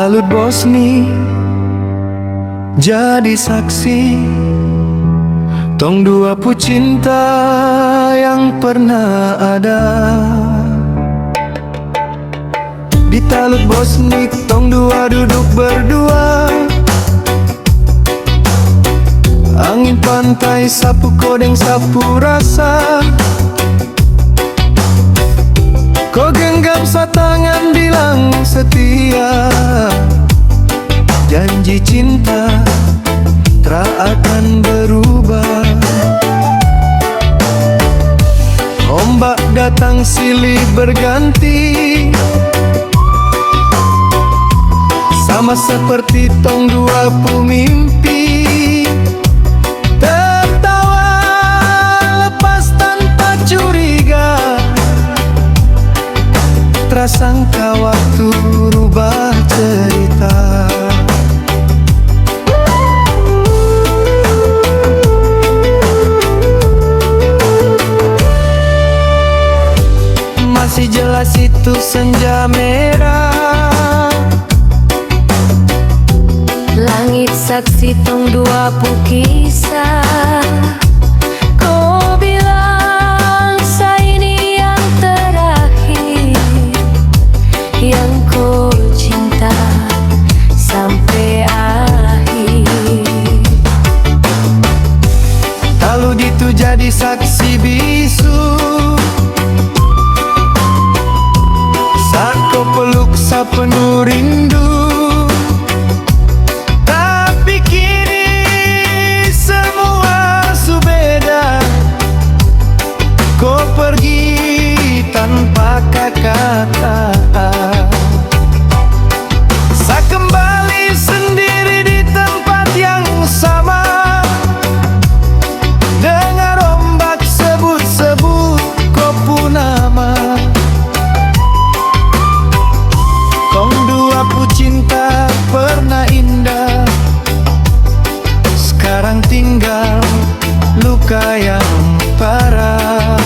Talut Bosni jadi saksi tong dua cinta yang pernah ada. Di Talut Bosni tong dua duduk berdua, angin pantai sapu kodeng sapu rasa. Kau genggam satangan bilang setia, janji cinta tak akan berubah. Ombak datang silih berganti, sama seperti tong dua mimpi. Tertawa lepas tanpa curiga, prasangka waktu rubah cerita. Masih jelas itu senja merah, langit saksi tong dua kisah. Kau bilang saya ini yang terakhir, yang kau cinta sampai akhir. Talut itu jadi saksi bisu, saat kau peluk sepenuh rindu. Tapi kini semua subeda, kau pergi tanpa kata. Saya kembali sendiri di tempat yang sama, dengar ombak sebut-sebut kau pun nama. Tong dua cinta pernah indah, sekarang tinggal luka yang parah.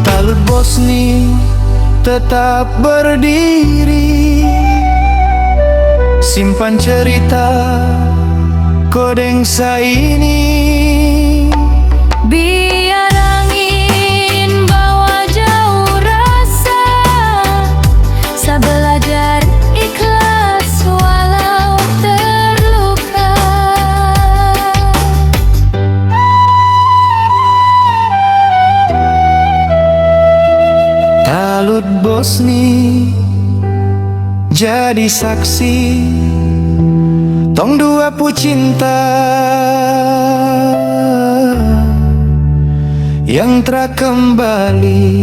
Talut Bosni tetap berdiri, simpan cerita kodeng ini. Biar angin bawa jauh rasa, saya belajar ikhlas walau terluka. Talut Bosni jadi saksi tong dua cinta yang terakembali.